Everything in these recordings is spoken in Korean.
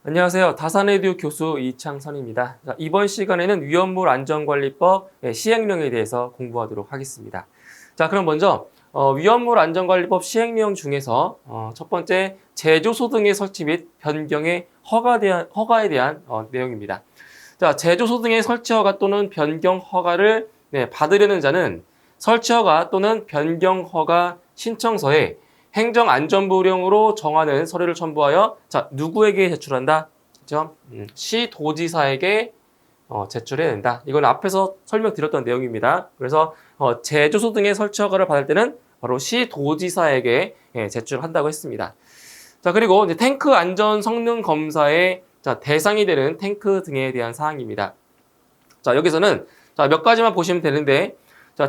안녕하세요. 다산에듀 교수 이창선입니다. 자, 이번 시간에는 위험물 안전관리법 시행령에 대해서 공부하도록 하겠습니다. 자, 그럼 먼저 위험물 안전관리법 시행령 중에서 첫 번째 제조소 등의 설치 및 변경의 허가에 대한 내용입니다. 자, 제조소 등의 설치 허가 또는 변경 허가를 받으려는 자는 설치 허가 또는 변경 허가 신청서에 행정안전부령으로 정하는 서류를 첨부하여 누구에게 제출한다? 그죠? 시도지사에게 제출해야 된다. 이건 앞에서 설명드렸던 내용입니다. 그래서 제조소 등의 설치 허가를 받을 때는 바로 시도지사에게 제출한다고 했습니다. 자, 그리고 이제 탱크 안전 성능 검사의 대상이 되는 탱크 등에 대한 사항입니다. 자, 여기서는 몇 가지만 보시면 되는데,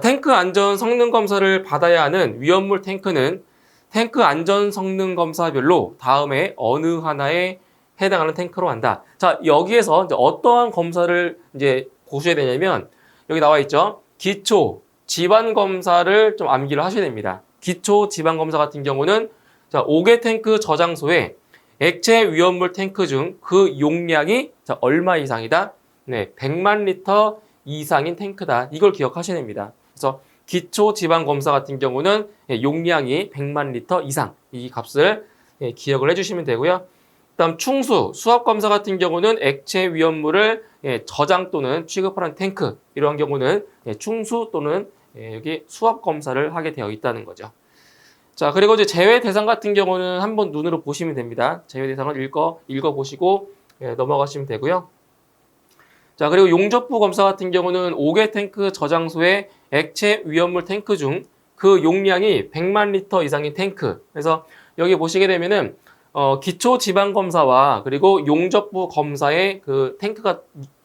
탱크 안전 성능 검사를 받아야 하는 위험물 탱크는 탱크 안전 성능 검사별로 다음에 어느 하나에 해당하는 탱크로 한다. 자, 여기에서 이제 어떠한 검사를 이제 보셔야 되냐면, 여기 나와 있죠. 기초 지반 검사를 좀 암기를 하셔야 됩니다. 기초 지반 검사 같은 경우는 5개 탱크 저장소에 액체 위험물 탱크 중 그 용량이 얼마 이상이다? 네, 100만 리터 이상인 탱크다. 이걸 기억하셔야 됩니다. 그래서 기초 지방 검사 같은 경우는 용량이 100만 리터 이상 이 값을 기억을 해주시면 되고요. 그다음 충수, 수압 검사 같은 경우는 액체 위험물을 저장 또는 취급하는 탱크 이러한 경우는 충수 또는 여기 수압 검사를 하게 되어 있다는 거죠. 자, 그리고 이제 제외 대상 같은 경우는 한번 눈으로 보시면 됩니다. 제외 대상을 읽어 보시고 넘어가시면 되고요. 자, 그리고 용접부 검사 같은 경우는 5개 탱크 저장소의 액체 위험물 탱크 중 그 용량이 100만 리터 이상인 탱크. 그래서 여기 보시게 되면은 기초 지방 검사와 그리고 용접부 검사의 그 탱크가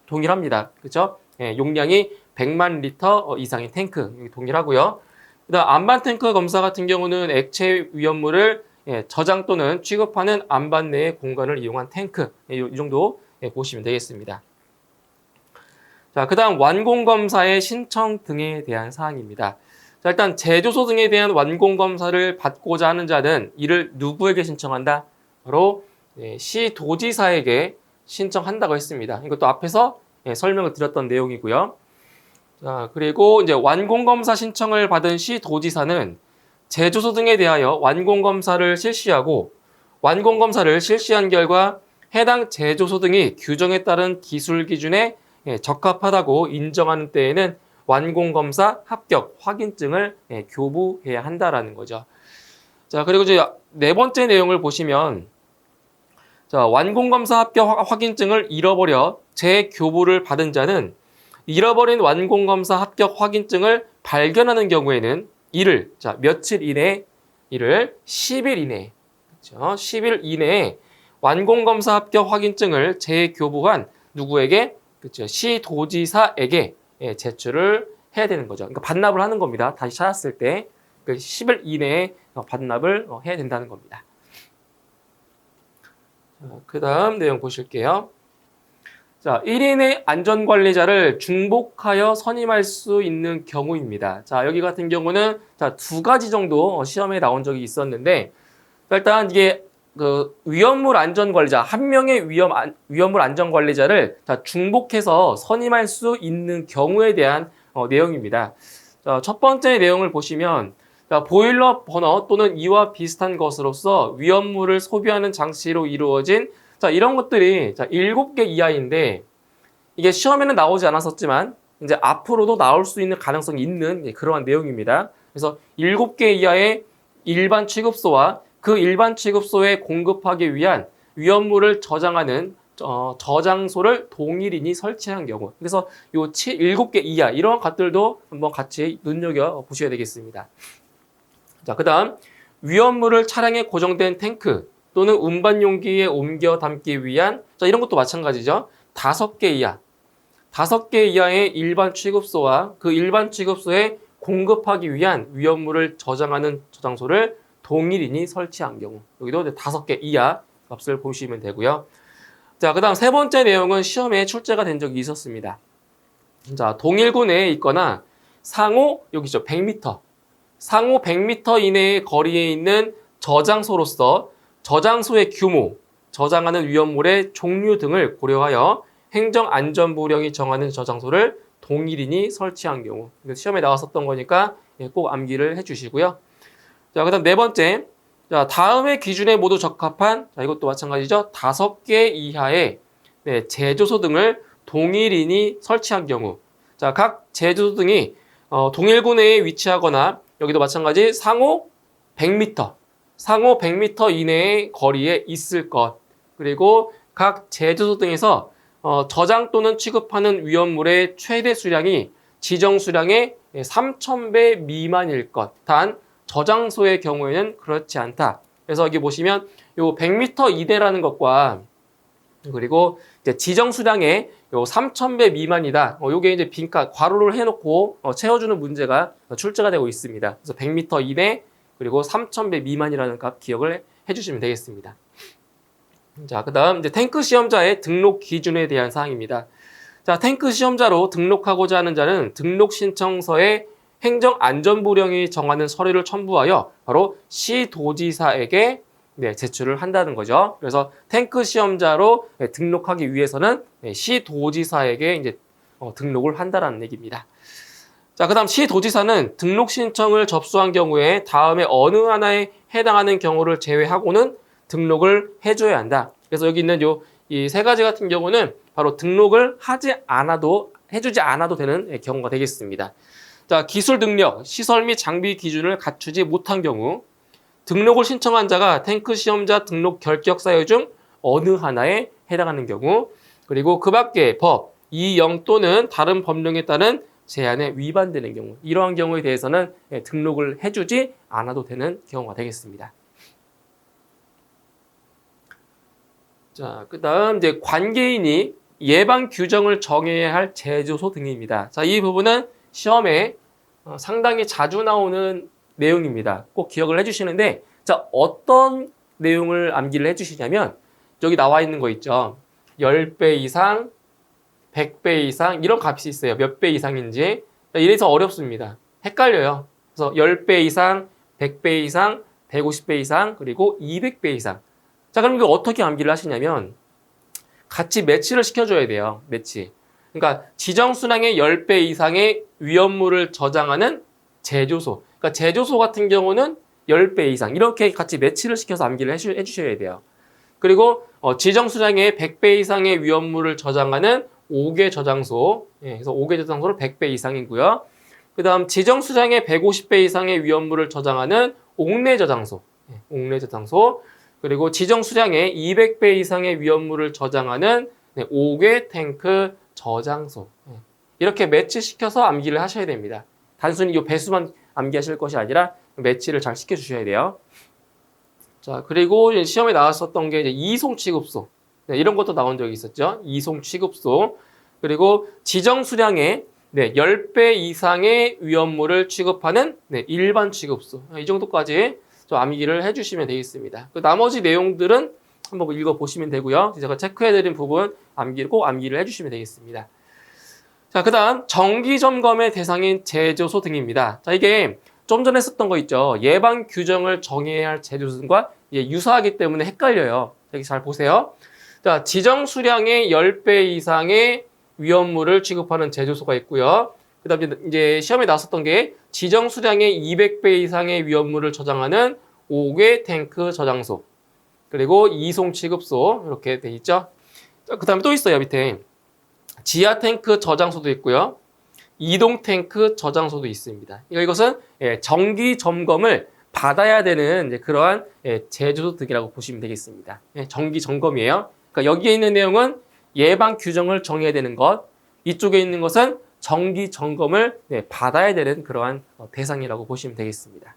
동일합니다. 그렇죠? 용량이 100만 리터 이상인 탱크 동일하고요. 그다음 안반 탱크 검사 같은 경우는 액체 위험물을 저장 또는 취급하는 안반 내의 공간을 이용한 탱크. 이 정도 보시면 되겠습니다. 자, 그 다음 완공검사의 신청 등에 대한 사항입니다. 자, 일단 제조소 등에 대한 완공검사를 받고자 하는 자는 이를 누구에게 신청한다? 바로 시도지사에게 신청한다고 했습니다. 이것도 앞에서 설명을 드렸던 내용이고요. 자, 그리고 이제 완공검사 신청을 받은 시도지사는 제조소 등에 대하여 완공검사를 실시하고 완공검사를 실시한 결과 해당 제조소 등이 규정에 따른 기술 기준에 적합하다고 인정하는 때에는 완공검사 합격 확인증을 교부해야 한다라는 거죠. 자, 그리고 이제 네 번째 내용을 보시면 완공검사 합격 확인증을 잃어버려 재교부를 받은 자는 잃어버린 완공검사 합격 확인증을 발견하는 경우에는 이를 며칠 이내에 이를 10일 이내에 그렇죠? 10일 이내에 완공검사 합격 확인증을 재교부한 누구에게 그렇죠. 시도지사에게 제출을 해야 되는 거죠. 그러니까 반납을 하는 겁니다. 다시 찾았을 때 10일 이내에 반납을 해야 된다는 겁니다. 그 다음 내용 보실게요. 자, 1인의 안전관리자를 중복하여 선임할 수 있는 경우입니다. 자, 여기 같은 경우는 두 가지 정도 시험에 나온 적이 있었는데 일단 이게 그 위험물 안전관리자 한 명의 위험물 안전관리자를 중복해서 선임할 수 있는 경우에 대한 내용입니다. 자, 첫 번째 내용을 보시면 보일러 버너 또는 이와 비슷한 것으로서 위험물을 소비하는 장치로 이루어진 이런 것들이 7개 이하인데 이게 시험에는 나오지 않았었지만 이제 앞으로도 나올 수 있는 가능성이 있는 그러한 내용입니다. 그래서 7개 이하의 일반 취급소와 그 일반 취급소에 공급하기 위한 위험물을 저장하는 저장소를 동일인이 설치한 경우. 그래서 요 7개 이하 이런 것들도 한번 같이 눈여겨 보셔야 되겠습니다. 자, 그다음 위험물을 차량에 고정된 탱크 또는 운반 용기에 옮겨 담기 위한 이런 것도 마찬가지죠. 5개 이하. 5개 이하의 일반 취급소와 그 일반 취급소에 공급하기 위한 위험물을 저장하는 저장소를 동일인이 설치한 경우. 여기도 5개 이하 값을 보시면 되고요. 자, 그 다음 세 번째 내용은 시험에 출제가 된 적이 있었습니다. 자, 동일구 내에 있거나 상호, 여기죠, 100m. 상호 100m 이내의 거리에 있는 저장소로서 저장소의 규모, 저장하는 위험물의 종류 등을 고려하여 행정안전부령이 정하는 저장소를 동일인이 설치한 경우. 시험에 나왔었던 거니까 꼭 암기를 해주시고요. 자, 그다음 네 번째. 자, 다음의 기준에 모두 적합한, 자, 이것도 마찬가지죠. 5개 이하의 제조소 등을 동일인이 설치한 경우. 자, 각 제조소 등이 동일구 내에 위치하거나, 여기도 마찬가지 상호 100m, 상호 100m 이내의 거리에 있을 것. 그리고 각 제조소 등에서 저장 또는 취급하는 위험물의 최대 수량이 지정 수량의 3,000배 미만일 것. 단 저장소의 경우에는 그렇지 않다. 그래서 여기 보시면 요 100m 이내라는 것과 그리고 이제 지정 수량의 요 3,000배 미만이다. 요게 이제 빈칸 괄호를 해놓고 채워주는 문제가 출제가 되고 있습니다. 그래서 100m 이내 그리고 3,000배 미만이라는 값 기억을 해주시면 되겠습니다. 자, 그다음 이제 탱크 시험자의 등록 기준에 대한 사항입니다. 자, 탱크 시험자로 등록하고자 하는 자는 등록 신청서에 행정안전부령이 정하는 서류를 첨부하여 바로 시도지사에게 제출을 한다는 거죠. 그래서 탱크 시험자로 등록하기 위해서는 시도지사에게 이제 등록을 한다는 얘기입니다. 자, 그다음 시도지사는 등록 신청을 접수한 경우에 다음에 어느 하나에 해당하는 경우를 제외하고는 등록을 해줘야 한다. 그래서 여기 있는 이 세 가지 같은 경우는 바로 등록을 해주지 않아도 되는 경우가 되겠습니다. 자, 기술 능력, 시설 및 장비 기준을 갖추지 못한 경우, 등록을 신청한 자가 탱크 시험자 등록 결격 사유 중 어느 하나에 해당하는 경우, 그리고 그 밖에 법, 이영 또는 다른 법령에 따른 제한에 위반되는 경우, 이러한 경우에 대해서는 등록을 해주지 않아도 되는 경우가 되겠습니다. 자, 그 다음 이제 관계인이 예방 규정을 정해야 할 제조소 등입니다. 자, 이 부분은 시험에 상당히 자주 나오는 내용입니다. 꼭 기억을 해주시는데, 자, 어떤 내용을 암기를 해주시냐면, 여기 나와 있는 거 있죠. 10배 이상, 100배 이상, 이런 값이 있어요. 몇 배 이상인지. 이래서 어렵습니다. 헷갈려요. 그래서 10배 이상, 100배 이상, 150배 이상, 그리고 200배 이상. 자, 그럼 이거 어떻게 암기를 하시냐면, 같이 매치를 시켜줘야 돼요. 매치. 그러니까 지정 수량의 10배 이상의 위험물을 저장하는 제조소. 그러니까 제조소 같은 경우는 10배 이상. 이렇게 같이 매치를 시켜서 암기를 해주셔야 돼요. 그리고 지정 수량의 100배 이상의 위험물을 저장하는 5개 저장소. 그래서 5개 저장소를 100배 이상이고요. 그 다음 지정 수량의 150배 이상의 위험물을 저장하는 옥내 저장소. 옥내 저장소. 그리고 지정 수량의 200배 이상의 위험물을 저장하는 5개 탱크 저장소. 이렇게 매치시켜서 암기를 하셔야 됩니다. 단순히 이 배수만 암기하실 것이 아니라 매치를 잘 시켜주셔야 돼요. 자, 그리고 시험에 나왔었던 게 이제 이송 취급소. 이런 것도 나온 적이 있었죠. 이송 취급소. 그리고 지정 수량의 10배 이상의 위험물을 취급하는 일반 취급소. 이 정도까지 좀 암기를 해주시면 되겠습니다. 그 나머지 내용들은 한번 읽어보시면 되고요. 제가 체크해드린 부분 꼭 암기를 해주시면 되겠습니다. 자, 그 다음 정기점검의 대상인 제조소 등입니다. 자, 이게 좀 전에 했었던 거 있죠. 예방 규정을 정해야 할 제조소 등과 유사하기 때문에 헷갈려요. 여기 잘 보세요. 자, 지정 수량의 10배 이상의 위험물을 취급하는 제조소가 있고요. 그 다음에 이제 시험에 나왔었던 게 지정 수량의 200배 이상의 위험물을 저장하는 5개 탱크 저장소. 그리고 이송 취급소. 이렇게 돼 있죠. 그 다음에 또 있어요, 밑에. 지하 탱크 저장소도 있고요. 이동 탱크 저장소도 있습니다. 이것은 정기 점검을 받아야 되는 그러한 제조소 등이라고 보시면 되겠습니다. 정기 점검이에요. 그러니까 여기에 있는 내용은 예방 규정을 정해야 되는 것. 이쪽에 있는 것은 정기 점검을 받아야 되는 그러한 대상이라고 보시면 되겠습니다.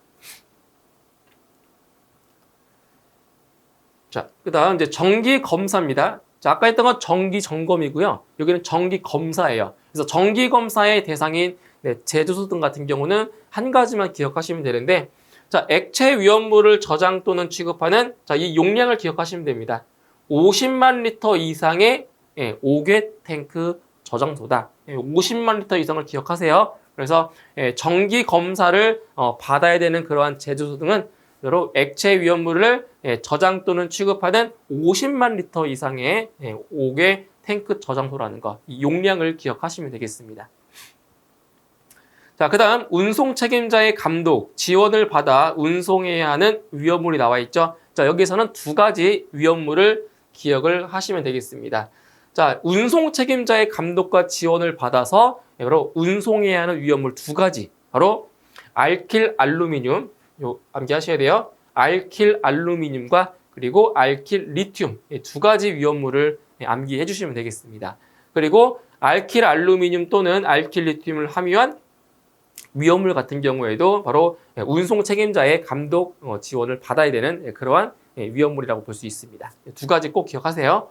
자, 그 다음 이제 정기 검사입니다. 자, 아까 했던 건 정기 점검이고요. 여기는 정기 검사예요. 그래서 정기 검사의 대상인 제조소 등 같은 경우는 한 가지만 기억하시면 되는데, 자, 액체 위험물을 저장 또는 취급하는 이 용량을 기억하시면 됩니다. 50만 리터 이상의 5개 탱크 저장소다. 50만 리터 이상을 기억하세요. 그래서 정기 검사를 받아야 되는 그러한 제조소 등은 바로 액체 위험물을 저장 또는 취급하는 50만 리터 이상의 5개 탱크 저장소라는 거, 이 용량을 기억하시면 되겠습니다. 자, 그 다음 운송 책임자의 감독, 지원을 받아 운송해야 하는 위험물이 나와 있죠. 자, 여기서는 두 가지 위험물을 기억을 하시면 되겠습니다. 자, 운송 책임자의 감독과 지원을 받아서 바로 운송해야 하는 위험물 두 가지, 바로 알킬 알루미늄, 요 암기하셔야 돼요. 알킬 알루미늄과 그리고 알킬 리튬, 두 가지 위험물을 암기해 주시면 되겠습니다. 그리고 알킬 알루미늄 또는 알킬 리튬을 함유한 위험물 같은 경우에도 바로 운송 책임자의 감독 지원을 받아야 되는 그러한 위험물이라고 볼 수 있습니다. 두 가지 꼭 기억하세요.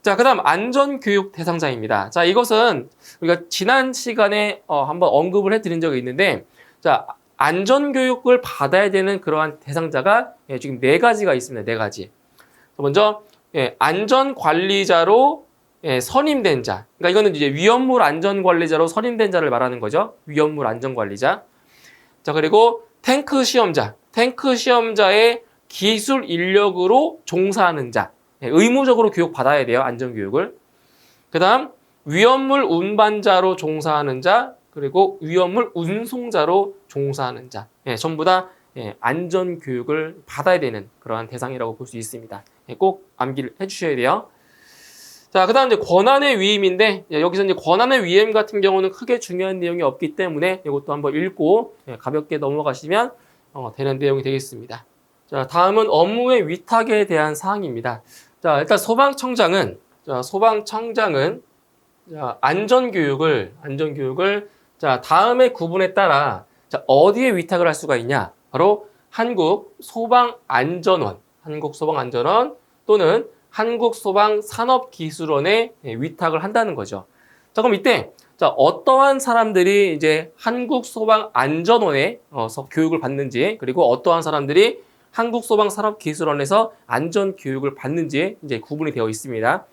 자, 그 다음 안전교육 대상자입니다. 자, 이것은 우리가 지난 시간에 한번 언급을 해드린 적이 있는데, 자, 안전교육을 받아야 되는 그러한 대상자가 지금 네 가지가 있습니다. 네 가지. 먼저 안전관리자로 선임된 자. 그러니까 이거는 이제 위험물 안전관리자로 선임된 자를 말하는 거죠. 위험물 안전관리자. 자, 그리고 탱크 시험자. 탱크 시험자의 기술 인력으로 종사하는 자. 의무적으로 교육받아야 돼요. 안전교육을. 그 다음 위험물 운반자로 종사하는 자. 그리고 위험물 운송자로 종사하는 자. 전부 다 안전교육을 받아야 되는 그러한 대상이라고 볼 수 있습니다. 꼭 암기를 해주셔야 돼요. 자, 그 다음 이제 권한의 위임인데, 여기서 이제 권한의 위임 같은 경우는 크게 중요한 내용이 없기 때문에 이것도 한번 읽고 가볍게 넘어가시면 되는 내용이 되겠습니다. 자, 다음은 업무의 위탁에 대한 사항입니다. 자, 일단 소방청장은 안전교육을 자, 다음의 구분에 따라 자, 어디에 위탁을 할 수가 있냐? 바로 한국소방안전원 또는 한국소방산업기술원에 위탁을 한다는 거죠. 자, 그럼 이때 자, 어떠한 사람들이 이제 한국소방안전원에서 교육을 받는지, 그리고 어떠한 사람들이 한국소방산업기술원에서 안전교육을 받는지 이제 구분이 되어 있습니다.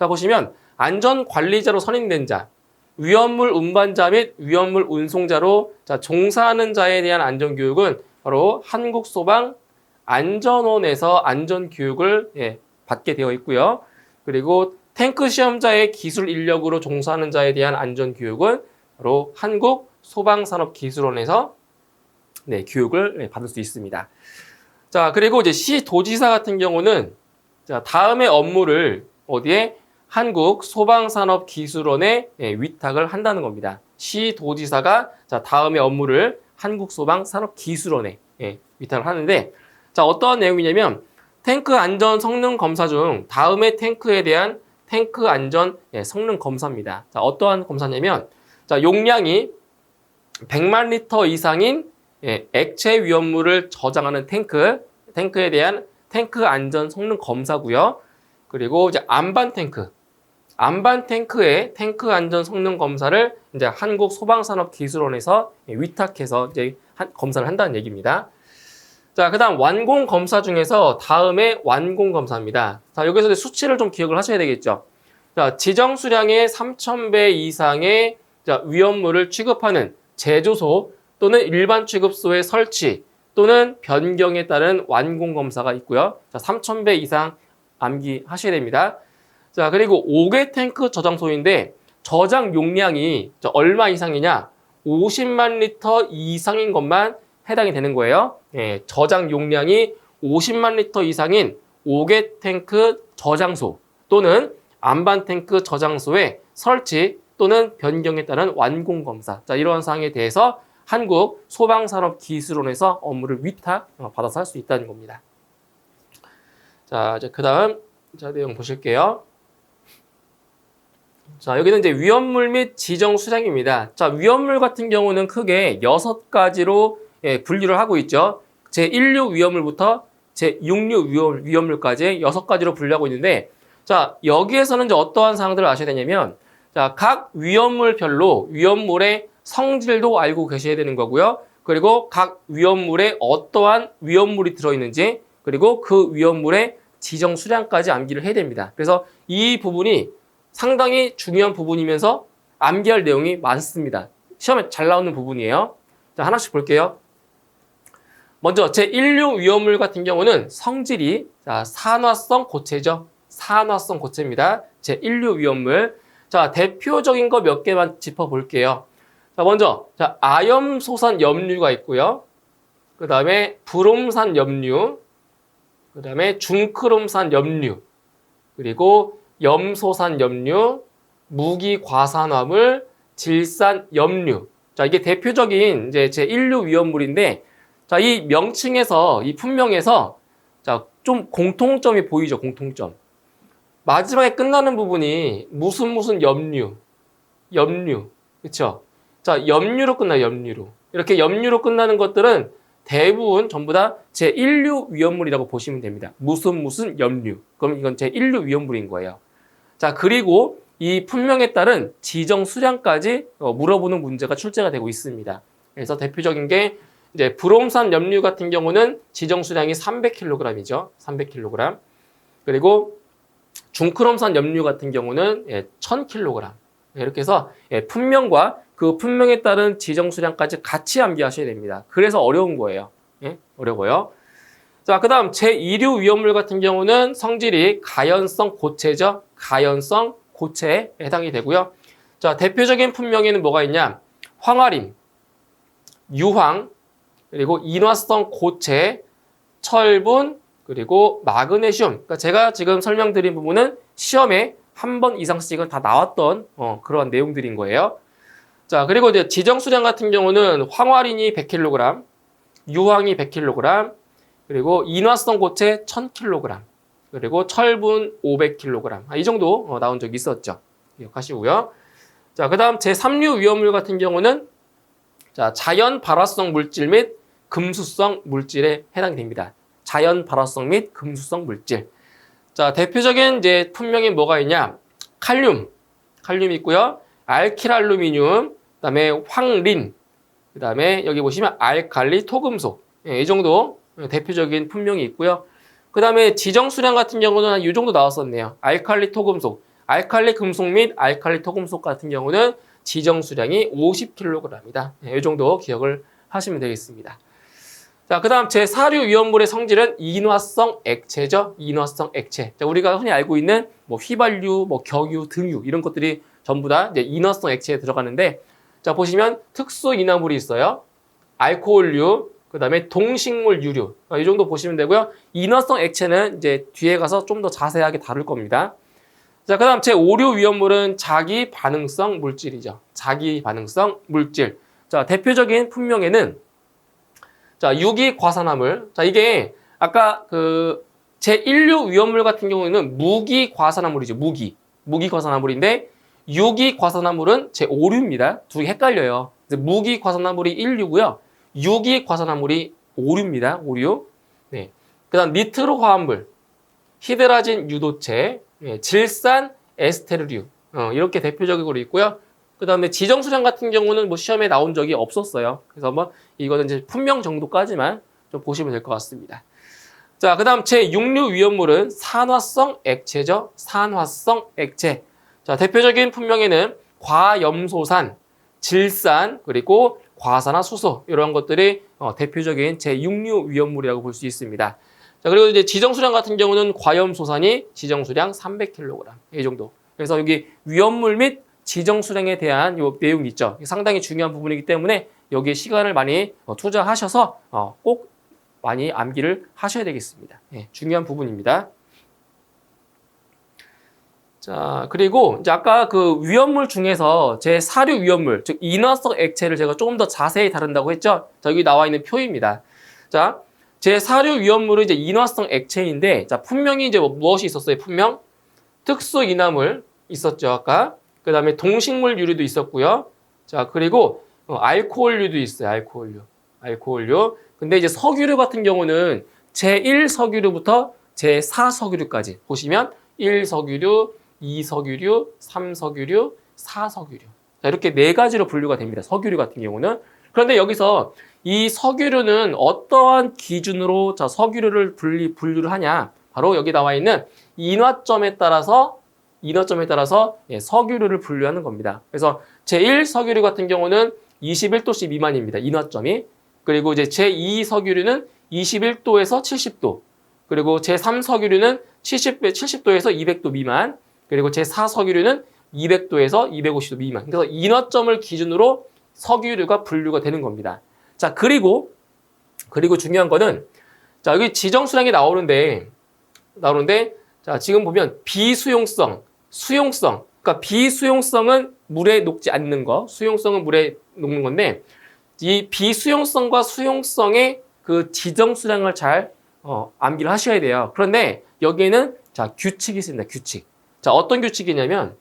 자, 보시면 안전관리자로 선임된 자, 위험물 운반자 및 위험물 운송자로 자, 종사하는 자에 대한 안전교육은 바로 한국소방안전원에서 안전교육을 받게 되어 있고요. 그리고 탱크 시험자의 기술 인력으로 종사하는 자에 대한 안전교육은 바로 한국소방산업기술원에서 교육을 받을 수 있습니다. 자, 그리고 이제 시도지사 같은 경우는 자, 다음의 업무를 어디에? 한국소방산업기술원에 위탁을 한다는 겁니다. 시도지사가 자, 다음의 업무를 한국소방산업기술원에 위탁을 하는데, 자, 어떠한 내용이냐면 탱크 안전 성능 검사 중 다음의 탱크에 대한 탱크 안전 성능 검사입니다. 자, 어떠한 검사냐면 자, 용량이 100만 리터 이상인 액체 위험물을 저장하는 탱크에 대한 탱크 안전 성능 검사고요. 그리고 이제 안반 탱크의 탱크 안전 성능 검사를 이제 한국소방산업기술원에서 위탁해서 이제 검사를 한다는 얘기입니다. 자, 그 다음 완공 검사 중에서 다음에 완공 검사입니다. 자, 여기서 수치를 좀 기억을 하셔야 되겠죠. 자, 지정 수량의 3,000배 이상의 위험물을 취급하는 제조소 또는 일반 취급소의 설치 또는 변경에 따른 완공 검사가 있고요. 자, 3,000배 이상 암기하셔야 됩니다. 자, 그리고 5개 탱크 저장소인데 저장 용량이 얼마 이상이냐? 50만 리터 이상인 것만 해당이 되는 거예요. 저장 용량이 50만 리터 이상인 5개 탱크 저장소 또는 안반 탱크 저장소의 설치 또는 변경에 따른 완공 검사. 자, 이러한 사항에 대해서 한국소방산업기술원에서 업무를 위탁 받아서 할 수 있다는 겁니다. 자, 이제 그 다음 내용 보실게요. 자, 여기는 이제 위험물 및 지정 수량입니다. 자, 위험물 같은 경우는 크게 6가지로 분류를 하고 있죠. 제16 위험물부터 제66 위험물까지 6가지로 분류하고 있는데, 자, 여기에서는 이제 어떠한 사항들을 아셔야 되냐면, 자, 각 위험물별로 위험물의 성질도 알고 계셔야 되는 거고요. 그리고 각 위험물에 어떠한 위험물이 들어있는지, 그리고 그 위험물의 지정 수량까지 암기를 해야 됩니다. 그래서 이 부분이 상당히 중요한 부분이면서 암기할 내용이 많습니다. 시험에 잘 나오는 부분이에요. 자, 하나씩 볼게요. 먼저 제16 위험물 같은 경우는 성질이 산화성 고체죠. 산화성 고체입니다. 제16 위험물. 자, 대표적인 거 몇 개만 짚어볼게요. 자, 먼저 아염소산 염류가 있고요. 그 다음에 브롬산 염류, 그 다음에 중크롬산 염류, 그리고 염소산 염류, 무기과산화물, 질산 염류. 자, 이게 대표적인 이제 제16 위험물인데, 자, 이 명칭에서, 이 품명에서, 자, 좀 공통점이 보이죠, 공통점. 마지막에 끝나는 부분이 무슨 염류, 그쵸? 자, 염류로 끝나요, 염류로. 이렇게 염류로 끝나는 것들은 대부분 전부 다 제16 위험물이라고 보시면 됩니다. 무슨 염류. 그럼 이건 제16 위험물인 거예요. 자, 그리고 이 품명에 따른 지정 수량까지 물어보는 문제가 출제가 되고 있습니다. 그래서 대표적인 게 이제 브롬산 염류 같은 경우는 지정 수량이 300kg이죠. 300kg. 그리고 중크롬산 염류 같은 경우는 1000kg. 이렇게 해서 품명과 그 품명에 따른 지정 수량까지 같이 암기하셔야 됩니다. 그래서 어려운 거예요. 어려워요. 자, 그 다음 제2류 위험물 같은 경우는 성질이 가연성 고체죠. 가연성 고체에 해당이 되고요. 자, 대표적인 품명에는 뭐가 있냐? 황화림, 유황, 그리고 인화성 고체, 철분, 그리고 마그네슘. 그러니까 제가 지금 설명드린 부분은 시험에 한 번 이상씩은 다 나왔던 그런 내용들인 거예요. 자, 그리고 이제 지정 수량 같은 경우는 황화린이 100kg, 유황이 100kg, 그리고 인화성 고체 1000kg, 그리고 철분 500kg. 이 정도 나온 적이 있었죠. 기억하시고요. 자, 그 다음 제3류 위험물 같은 경우는 자, 자연 발화성 물질 및 금수성 물질에 해당이 됩니다. 자연 발화성 및 금수성 물질. 자, 대표적인 이제 품명이 뭐가 있냐? 칼륨이 있고요. 알키랄루미늄, 그다음에 황린, 그다음에 여기 보시면 알칼리 토금속. 이 정도 대표적인 품명이 있고요. 그다음에 지정 수량 같은 경우는 한 이 정도 나왔었네요. 알칼리 토금속, 알칼리 금속 및 알칼리 토금속 같은 경우는 지정 수량이 50kg이다. 이 정도 기억을 하시면 되겠습니다. 자, 그 다음 제4류 위험물의 성질은 인화성 액체죠. 인화성 액체. 자, 우리가 흔히 알고 있는 뭐 휘발유, 뭐 경유, 등유 이런 것들이 전부 다 이제 인화성 액체에 들어가는데, 자, 보시면 특수 인화물이 있어요. 알코올류, 그 다음에 동식물 유류. 이 정도 보시면 되고요. 인화성 액체는 이제 뒤에 가서 좀 더 자세하게 다룰 겁니다. 자, 그 다음 제5류 위험물은 자기 반응성 물질이죠. 자기 반응성 물질. 자, 대표적인 품명에는 자, 유기과산화물. 자, 이게 아까 그 제1류 위험물 같은 경우에는 무기과산화물이죠. 무기과산화물인데 유기과산화물은 제5류입니다. 두 개 헷갈려요. 무기과산화물이 1류고요. 유기과산화물이 5류입니다. 5류. 네. 그다음 니트로 화합물, 히드라진 유도체, 질산 에스테르류. 이렇게 대표적으로 있고요. 그 다음에 지정 수량 같은 경우는 뭐 시험에 나온 적이 없었어요. 그래서 한번 이거는 이제 품명 정도까지만 좀 보시면 될 것 같습니다. 자, 그 다음 제6류 위험물은 산화성 액체죠. 산화성 액체. 자, 대표적인 품명에는 과염소산, 질산, 그리고 과산화수소 이런 것들이 대표적인 제6류 위험물이라고 볼 수 있습니다. 자, 그리고 이제 지정 수량 같은 경우는 과염소산이 지정 수량 300kg 이 정도. 그래서 여기 위험물 및 지정 수량에 대한 요 내용이 있죠. 상당히 중요한 부분이기 때문에 여기에 시간을 많이 투자하셔서 꼭 많이 암기를 하셔야 되겠습니다. 중요한 부분입니다. 자, 그리고 이제 아까 그 위험물 중에서 제4류 위험물, 즉 인화성 액체를 제가 조금 더 자세히 다룬다고 했죠. 자, 여기 나와 있는 표입니다. 자, 제4류 위험물은 이제 인화성 액체인데, 자, 품명이 이제 무엇이 있었어요? 품명? 특수 인화물 있었죠, 아까. 그 다음에 동식물 유류도 있었고요. 자, 그리고 알코올류도 있어요. 알코올류. 근데 이제 석유류 같은 경우는 제1석유류부터 제4석유류까지 보시면 1석유류, 2석유류, 3석유류, 4석유류. 자, 이렇게 네 가지로 분류가 됩니다. 석유류 같은 경우는. 그런데 여기서 이 석유류는 어떠한 기준으로 자, 석유류를 분류를 하냐? 바로 여기 나와 있는 인화점에 따라서 석유류를 분류하는 겁니다. 그래서 제1석유류 같은 경우는 21도씨 미만입니다. 인화점이. 그리고 이제 제2석유류는 21도에서 70도. 그리고 제3석유류는 70도에서 200도 미만. 그리고 제4석유류는 200도에서 250도 미만. 그래서 인화점을 기준으로 석유류가 분류가 되는 겁니다. 자, 그리고 중요한 거는, 자, 여기 지정수량이 나오는데, 자, 지금 보면 비수용성, 수용성. 그러니까 비수용성은 물에 녹지 않는 거, 수용성은 물에 녹는 건데, 이 비수용성과 수용성의 그 지정수량을 잘 암기를 하셔야 돼요. 그런데 여기에는 자, 규칙이 있습니다. 규칙. 자, 어떤 규칙이냐면,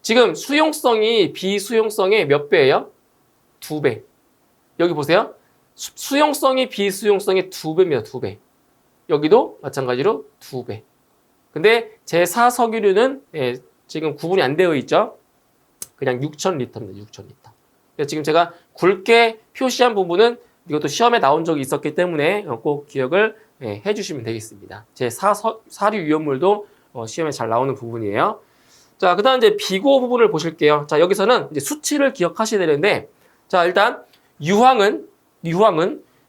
지금 수용성이 비수용성의 몇 배예요? 2배. 여기 보세요. 수용성이 비수용성의 2배입니다. 2배. 여기도 마찬가지로 2배. 근데 제4석유류는 지금 구분이 안 되어 있죠. 그냥 6,000리터입니다. 6,000리터. 지금 제가 굵게 표시한 부분은 이것도 시험에 나온 적이 있었기 때문에 꼭 기억을 해주시면 되겠습니다. 제4사류 위험물도 시험에 잘 나오는 부분이에요. 자, 그 다음 이제 비고 부분을 보실게요. 자, 여기서는 이제 수치를 기억하셔야 되는데, 자, 일단 유황은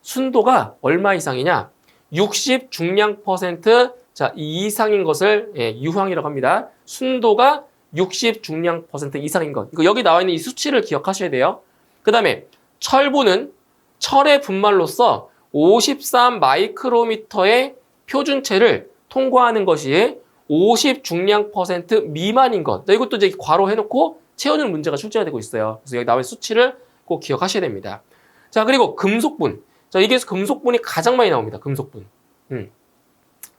순도가 얼마 이상이냐? 60 중량 %, 자, 이 이상인 것을 유황이라고 합니다. 순도가 60 중량 % 이상인 것. 여기 나와 있는 이 수치를 기억하셔야 돼요. 그 다음에 철분은 철의 분말로서 53 마이크로미터의 표준체를 통과하는 것이 50 중량 % 미만인 것. 이것도 이제 괄호 해놓고 채우는 문제가 출제가 되고 있어요. 그래서 여기 나와 있는 수치를 꼭 기억하셔야 됩니다. 자, 그리고 금속분. 자, 이게 금속분이 가장 많이 나옵니다. 금속분.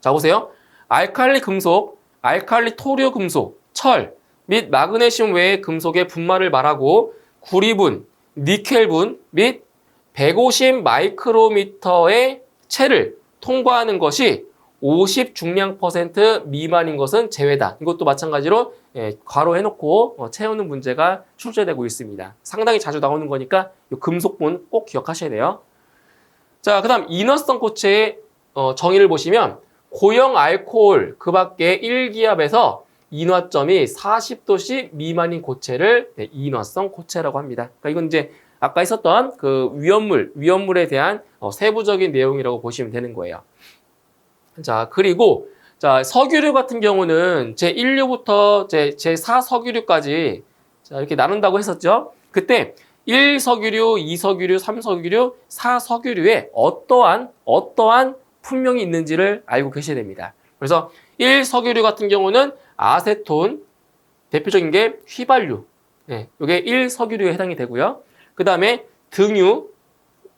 자, 보세요. 알칼리 금속, 알칼리 토류 금속, 철 및 마그네슘 외의 금속의 분말을 말하고 구리분, 니켈분 및 150 마이크로미터의 체를 통과하는 것이 50 중량 % 미만인 것은 제외다. 이것도 마찬가지로 괄호 해놓고 채우는 문제가 출제되고 있습니다. 상당히 자주 나오는 거니까 이 금속분 꼭 기억하셔야 돼요. 자, 그 다음 인화성 고체의 정의를 보시면 고형 알코올 그 밖에 1기압에서 인화점이 40도씨 미만인 고체를 인화성 고체라고 합니다. 그러니까 이건 이제 아까 있었던 그 위험물에 대한 세부적인 내용이라고 보시면 되는 거예요. 자, 그리고 자, 석유류 같은 경우는 제1류부터 제4석유류까지 자, 이렇게 나눈다고 했었죠. 그때 1석유류, 2석유류, 3석유류, 4석유류에 어떠한 품명이 있는지를 알고 계셔야 됩니다. 그래서 1석유류 같은 경우는 아세톤, 대표적인 게 휘발유. 이게 1석유류에 해당이 되고요. 그 다음에 등유,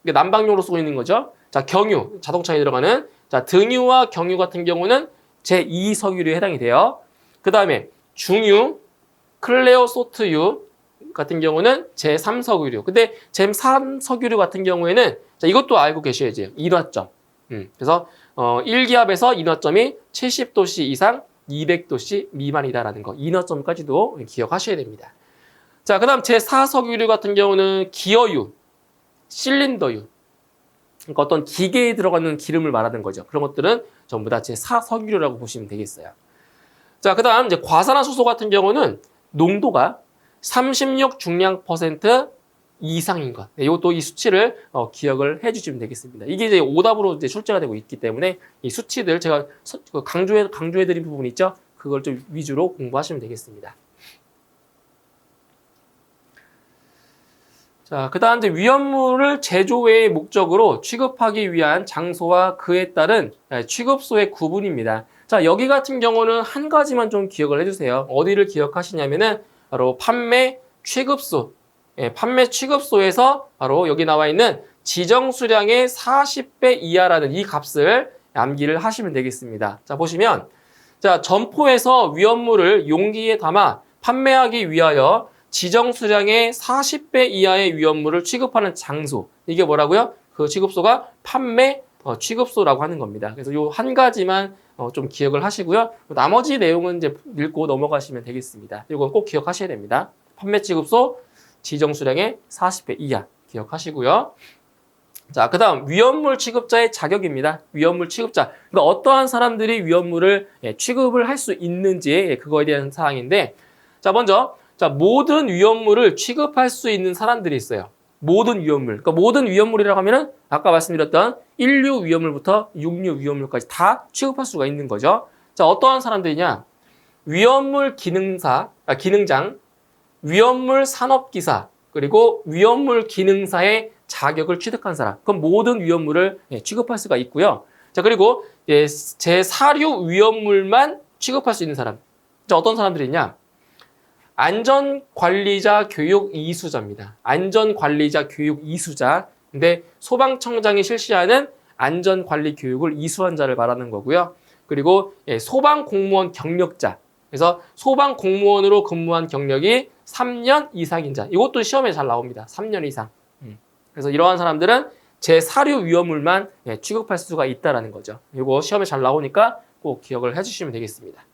난방용으로 쓰고 있는 거죠. 자, 경유, 자동차에 들어가는 자, 등유와 경유 같은 경우는 제2석유류에 해당이 돼요. 그 다음에 중유, 클레오소트유 같은 경우는 제3석유류. 근데 제3석유류 같은 경우에는 자, 이것도 알고 계셔야지. 인화점. 그래서 1기압에서 인화점이 70도씨 이상 200도씨 미만이다라는 거. 인화점까지도 기억하셔야 됩니다. 자, 그 다음 제4석유류 같은 경우는 기어유, 실린더유. 그러니까 어떤 기계에 들어가는 기름을 말하는 거죠. 그런 것들은 전부 다 제4석유류라고 보시면 되겠어요. 자, 그 다음 이제 과산화수소 같은 경우는 농도가 36 중량 % 이상인 것. 이것도 이 수치를 기억을 해주시면 되겠습니다. 이게 이제 오답으로 이제 출제가 되고 있기 때문에 이 수치들 제가 강조해드린 부분 있죠. 그걸 좀 위주로 공부하시면 되겠습니다. 자, 그 다음 이제 위험물을 제조의 목적으로 취급하기 위한 장소와 그에 따른 취급소의 구분입니다. 자, 여기 같은 경우는 한 가지만 좀 기억을 해주세요. 어디를 기억하시냐면은 바로 판매 취급소. 판매 취급소에서 바로 여기 나와 있는 지정 수량의 40배 이하라는 이 값을 암기를 하시면 되겠습니다. 자, 보시면 자, 점포에서 위험물을 용기에 담아 판매하기 위하여 지정 수량의 40배 이하의 위험물을 취급하는 장소. 이게 뭐라고요? 그 취급소가 판매 취급소라고 하는 겁니다. 그래서 요 한 가지만 좀 기억을 하시고요. 나머지 내용은 이제 읽고 넘어가시면 되겠습니다. 이건 꼭 기억하셔야 됩니다. 판매 취급소 지정 수량의 40배 이하 기억하시고요. 자, 그 다음 위험물 취급자의 자격입니다. 위험물 취급자. 그러니까 어떠한 사람들이 위험물을 취급을 할 수 있는지 그거에 대한 사항인데 자, 먼저 자, 모든 위험물을 취급할 수 있는 사람들이 있어요. 모든 위험물. 그러니까 모든 위험물이라고 하면은 아까 말씀드렸던 1류 위험물부터 6류 위험물까지 다 취급할 수가 있는 거죠. 자, 어떠한 사람들이냐? 위험물 기능장, 위험물 산업기사, 그리고 위험물 기능사의 자격을 취득한 사람. 그럼 모든 위험물을 취급할 수가 있고요. 자, 그리고 제4류 위험물만 취급할 수 있는 사람. 자, 어떤 사람들이냐? 안전관리자 교육 이수자입니다. 안전관리자 교육 이수자. 근데 소방청장이 실시하는 안전관리 교육을 이수한 자를 말하는 거고요. 그리고 소방공무원 경력자. 그래서 소방공무원으로 근무한 경력이 3년 이상인 자. 이것도 시험에 잘 나옵니다. 3년 이상. 그래서 이러한 사람들은 제4류 위험물만 취급할 수가 있다는 거죠. 이거 시험에 잘 나오니까 꼭 기억을 해주시면 되겠습니다.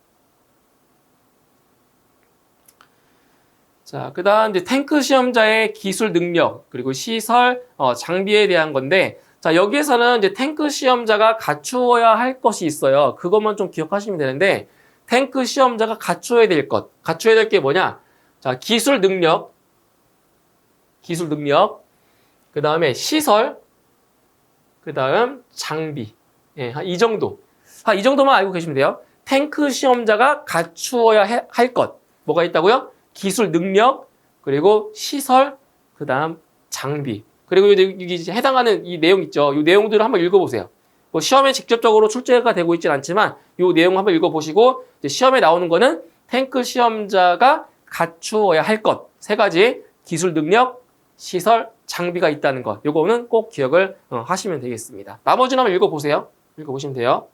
자, 그 다음 이제 탱크 시험자의 기술 능력, 그리고 시설, 장비에 대한 건데, 자, 여기에서는 이제 탱크 시험자가 갖추어야 할 것이 있어요. 그것만 좀 기억하시면 되는데, 탱크 시험자가 갖춰야 될 것, 갖춰야 될 게 뭐냐? 자, 기술 능력, 그 다음에 시설, 그 다음 장비. 이 정도. 이 정도만 알고 계시면 돼요. 탱크 시험자가 갖추어야 할 것. 뭐가 있다고요? 기술 능력, 그리고 시설, 그 다음 장비. 그리고 여기 해당하는 이 내용 있죠. 이 내용들을 한번 읽어보세요. 뭐 시험에 직접적으로 출제가 되고 있진 않지만 이 내용 한번 읽어보시고 시험에 나오는 거는 탱크 시험자가 갖추어야 할 것. 3가지 기술 능력, 시설, 장비가 있다는 것. 요거는 꼭 기억을 하시면 되겠습니다. 나머지는 한번 읽어보세요. 읽어보시면 돼요.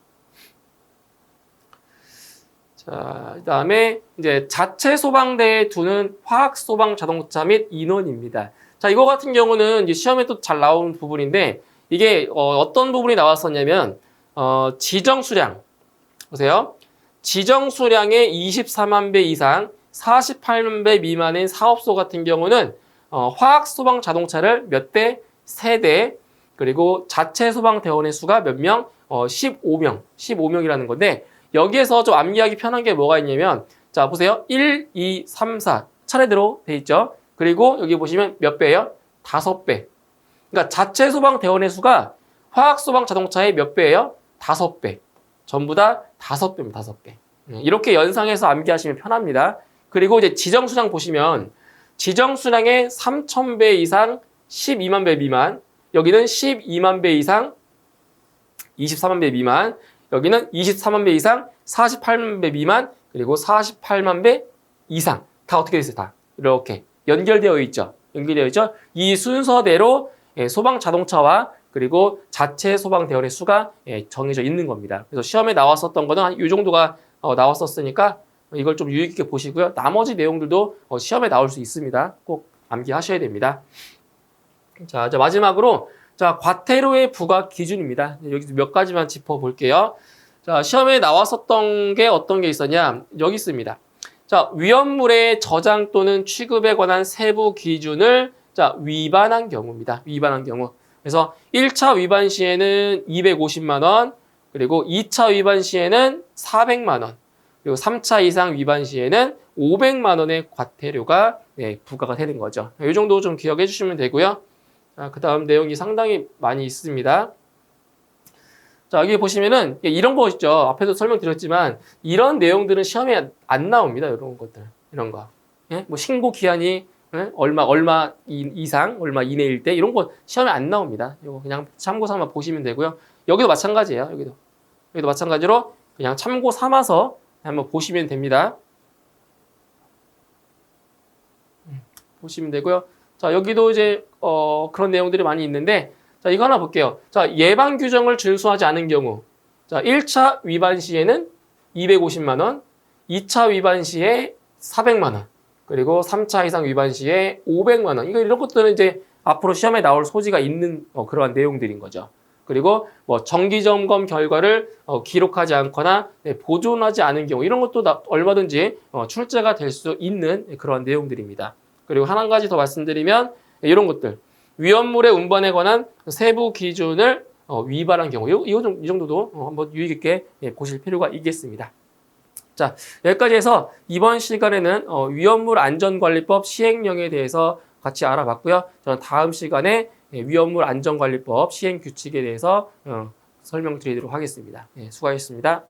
자, 그 다음에 이제 자체 소방대에 두는 화학 소방 자동차 및 인원입니다. 자, 이거 같은 경우는 이제 시험에 또 잘 나오는 부분인데 이게 어떤 부분이 나왔었냐면 지정 수량 보세요. 지정 수량의 24만 배 이상 48만 배 미만인 사업소 같은 경우는 화학 소방 자동차를 몇 대? 3대. 그리고 자체 소방대원의 수가 몇 명? 15명이라는 건데 여기에서 좀 암기하기 편한 게 뭐가 있냐면 자 보세요. 1, 2, 3, 4 차례대로 돼 있죠. 그리고 여기 보시면 몇 배예요? 5배. 그러니까 자체 소방대원의 수가 화학 소방 자동차의 몇 배예요? 5배. 전부 다 5배입니다. 5배. 이렇게 연상해서 암기하시면 편합니다. 그리고 이제 지정 수량 보시면 지정 수량의 3,000배 이상 12만 배 미만, 여기는 12만 배 이상 24만 배 미만, 여기는 24만 배 이상 48만 배 미만, 그리고 48만 배 이상. 다 어떻게 됐어요? 다 이렇게 연결되어 있죠. 이 순서대로 소방 자동차와 그리고 자체 소방대원의 수가 정해져 있는 겁니다. 그래서 시험에 나왔었던 거는 한 이 정도가 나왔었으니까 이걸 좀 유의 깊게 보시고요. 나머지 내용들도 시험에 나올 수 있습니다. 꼭 암기하셔야 됩니다. 자, 이제 마지막으로 자, 과태료의 부과 기준입니다. 여기서 몇 가지만 짚어볼게요. 자, 시험에 나왔었던 게 어떤 게 있었냐? 여기 있습니다. 자, 위험물의 저장 또는 취급에 관한 세부 기준을 자, 위반한 경우입니다. 위반한 경우. 그래서 1차 위반 시에는 250만 원, 그리고 2차 위반 시에는 400만 원, 그리고 3차 이상 위반 시에는 500만 원의 과태료가 부과가 되는 거죠. 이 정도 좀 기억해 주시면 되고요. 자, 그 다음 내용이 상당히 많이 있습니다. 자, 여기 보시면은 이런 거 있죠. 앞에도 설명드렸지만 이런 내용들은 시험에 안 나옵니다. 이런 것들. 이런 거. 예? 뭐 신고 기한이 얼마 이상, 얼마 이내일 때 이런 거 시험에 안 나옵니다. 이거 그냥 참고 삼아 보시면 되고요. 여기도 마찬가지예요. 여기도 마찬가지로 그냥 참고 삼아서 한번 보시면 됩니다. 보시면 되고요. 자, 여기도 이제 그런 내용들이 많이 있는데 자, 이거 하나 볼게요. 자, 예방 규정을 준수하지 않은 경우. 자, 1차 위반 시에는 250만 원, 2차 위반 시에 400만 원, 그리고 3차 이상 위반 시에 500만 원. 이런 것들은 이제 앞으로 시험에 나올 소지가 있는 그러한 내용들인 거죠. 그리고 뭐 정기 점검 결과를 기록하지 않거나 보존하지 않은 경우 이런 것도 얼마든지 출제가 될 수 있는 그러한 내용들입니다. 그리고 한 가지 더 말씀드리면 이런 것들 위험물의 운반에 관한 세부 기준을 위반한 경우 이 정도도 한번 유의 깊게 보실 필요가 있겠습니다. 자, 여기까지 해서 이번 시간에는 위험물 안전관리법 시행령에 대해서 같이 알아봤고요. 저는 다음 시간에 위험물 안전관리법 시행 규칙에 대해서 설명드리도록 하겠습니다. 수고하셨습니다.